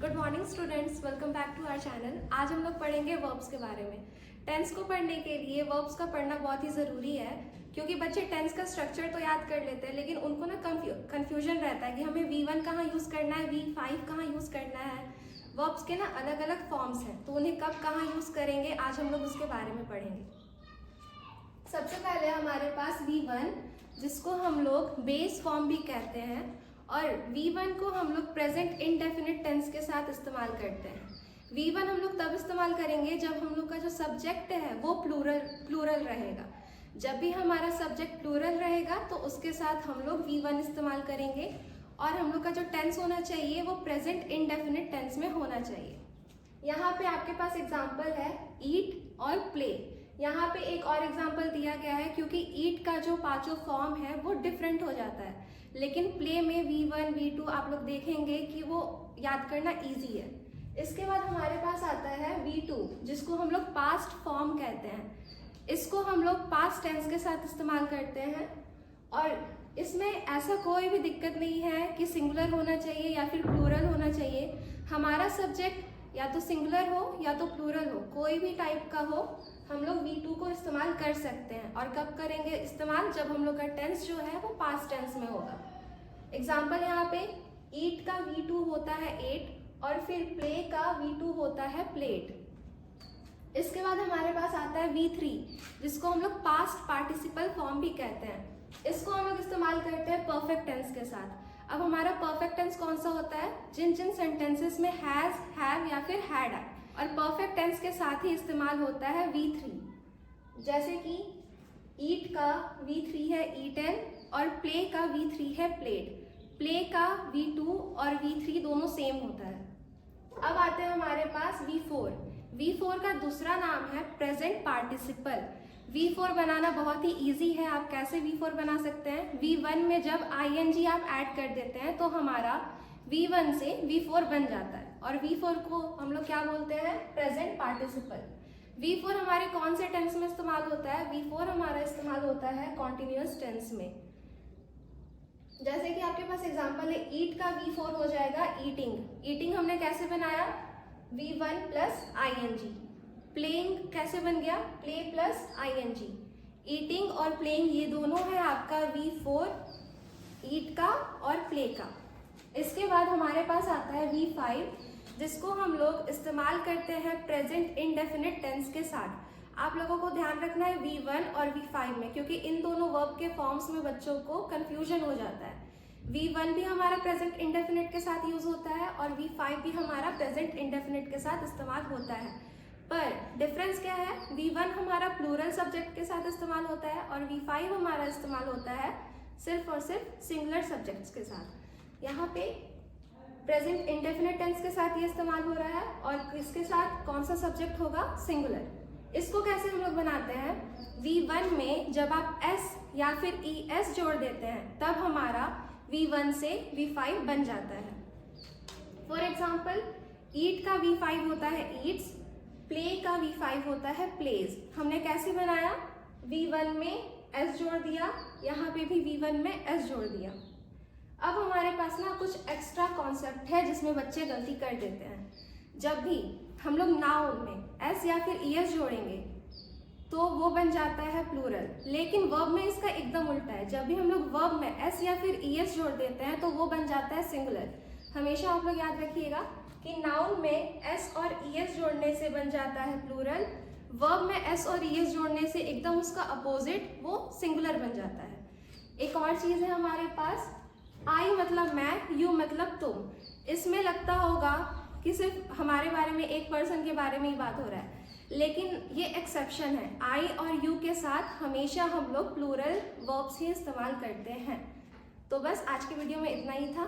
Good morning students, welcome back to our channel. आज हम लोग पढ़ेंगे वर्ब्स के बारे में। टेंस को पढ़ने के लिए वर्ब्स का पढ़ना बहुत ही ज़रूरी है, क्योंकि बच्चे टेंस का स्ट्रक्चर तो याद कर लेते हैं, लेकिन उनको ना कन्फ्यूजन रहता है कि हमें V1 कहाँ यूज़ करना है, V5 कहाँ यूज़ करना है। वर्ब्स के ना अलग अलग फॉर्म्स हैं, तो उन्हें कब कहाँ यूज़ करेंगे, आज हम लोग उसके बारे में पढ़ेंगे। सबसे पहले हमारे पास V1, जिसको हम लोग बेस फॉर्म भी कहते हैं, और V1 को हम लोग प्रेजेंट इंडेफिनिट टेंस के साथ इस्तेमाल करते हैं। V1 हम लोग तब इस्तेमाल करेंगे जब हम लोग का जो सब्जेक्ट है वो प्लूरल रहेगा। जब भी हमारा सब्जेक्ट प्लूरल रहेगा तो उसके साथ हम लोग V1 इस्तेमाल करेंगे, और हम लोग का जो टेंस होना चाहिए वो प्रेजेंट इंडेफिनिट टेंस में होना चाहिए। यहाँ पे आपके पास एग्जाम्पल है ईट और प्ले। यहाँ पे एक और एग्जाम्पल दिया गया है, क्योंकि ईट का जो पांचों फॉर्म है वो डिफरेंट हो जाता है, लेकिन प्ले में V1 V2 आप लोग देखेंगे कि वो याद करना इजी है। इसके बाद हमारे पास आता है V2, जिसको हम लोग पास्ट फॉर्म कहते हैं। इसको हम लोग पास्ट टेंस के साथ इस्तेमाल करते हैं, और इसमें ऐसा कोई भी दिक्कत नहीं है कि सिंगुलर होना चाहिए या फिर प्लूरल होना चाहिए। हमारा सब्जेक्ट या तो सिंगुलर हो या तो प्लूरल हो, कोई भी टाइप का हो, हम लोग V2 को इस्तेमाल कर सकते हैं। और कब करेंगे इस्तेमाल, जब हम लोग का टेंस जो है वो पास्ट टेंस में होगा। एग्जाम्पल यहाँ पे ईट का V2 होता है एट, और फिर प्ले का V2 होता है प्लेट। इसके बाद हमारे पास आता है V3, जिसको हम लोग पास्ट पार्टिसिपल फॉर्म भी कहते हैं। इसको हम लोग इस्तेमाल करते हैं परफेक्ट टेंस के साथ। अब हमारा परफेक्ट टेंस कौन सा होता है, जिन जिन सेंटेंसेस में हैज, हैव या फिर हैड है, और परफेक्ट टेंस के साथ ही इस्तेमाल होता है V3। जैसे कि ईट का V3 है ईटन, और प्ले का V3 है प्लेड। प्ले का V2 और V3 दोनों सेम होता है। अब आते हैं हमारे पास V4। V4 का दूसरा नाम है प्रेजेंट पार्टिसिपल। V4 बनाना बहुत ही इजी है। आप कैसे V4 बना सकते हैं, V1 में जब ing आप ऐड कर देते हैं तो हमारा V1 से V4 बन जाता है, और V4 को हम लोग क्या बोलते हैं, प्रेजेंट पार्टिसिपल। V4 हमारे कौन से टेंस में इस्तेमाल होता है, V4 हमारा इस्तेमाल होता है कॉन्टिन्यूअस टेंस में। जैसे कि आपके पास एग्जांपल है, ईट का V4 हो जाएगा ईटिंग। ईटिंग हमने कैसे बनाया, V1 प्लस ing। प्लेइंग कैसे बन गया, प्ले प्लस ing। ईटिंग और प्लेइंग ये दोनों है आपका V4, ईट का और प्ले का। इसके बाद हमारे पास आता है V5, जिसको हम लोग इस्तेमाल करते हैं प्रेजेंट इंडेफिनिट टेंस के साथ। आप लोगों को ध्यान रखना है V1 और V5 में, क्योंकि इन दोनों वर्ब के फॉर्म्स में बच्चों को कंफ्यूजन हो जाता है। V1 भी हमारा प्रेजेंट इंडेफिनिट के साथ यूज होता है, और V5 भी हमारा प्रेजेंट इंडेफिनिट के साथ इस्तेमाल होता है। पर डिफरेंस क्या है, V1 हमारा प्लूरल सब्जेक्ट के साथ इस्तेमाल होता है, और V5 हमारा इस्तेमाल होता है सिर्फ और सिर्फ सिंगुलर सब्जेक्ट्स के साथ। यहाँ पे प्रेजेंट इंडेफिनिट टेंस के साथ ये इस्तेमाल हो रहा है, और इसके साथ कौन सा सब्जेक्ट होगा, सिंगुलर। इसको कैसे हम लोग बनाते हैं, V1 में जब आप S या फिर ES जोड़ देते हैं तब हमारा V1 से V5 बन जाता है। फॉर एग्जाम्पल, ईट का V5 होता है ईट्स, प्ले का V5 होता है प्लेज। हमने कैसे बनाया, V1 में S जोड़ दिया, यहाँ पे भी V1 में S जोड़ दिया। अब हमारे पास ना कुछ एक्स्ट्रा कॉन्सेप्ट है जिसमें बच्चे गलती कर देते हैं। जब भी हम लोग नाउन में S या फिर ES जोड़ेंगे तो वो बन जाता है प्लूरल, लेकिन वर्ब में इसका एकदम उल्टा है। जब भी हम लोग वर्ब में S या फिर ES जोड़ देते हैं तो वो बन जाता है सिंगुलर। हमेशा आप लोग याद रखिएगा कि नाउन में S और ES जोड़ने से बन जाता है प्लूरल, वर्ब में S और ES जोड़ने से एकदम उसका अपोजिट, वो सिंगुलर बन जाता है। एक और चीज़ है हमारे पास, आई मतलब मैं, यू मतलब तुम। इसमें लगता होगा कि सिर्फ हमारे बारे में, एक पर्सन के बारे में ही बात हो रहा है, लेकिन ये एक्सेप्शन है। आई और यू के साथ हमेशा हम लोग प्लूरल वर्ब्स ही इस्तेमाल करते हैं। तो बस आज की वीडियो में इतना ही था।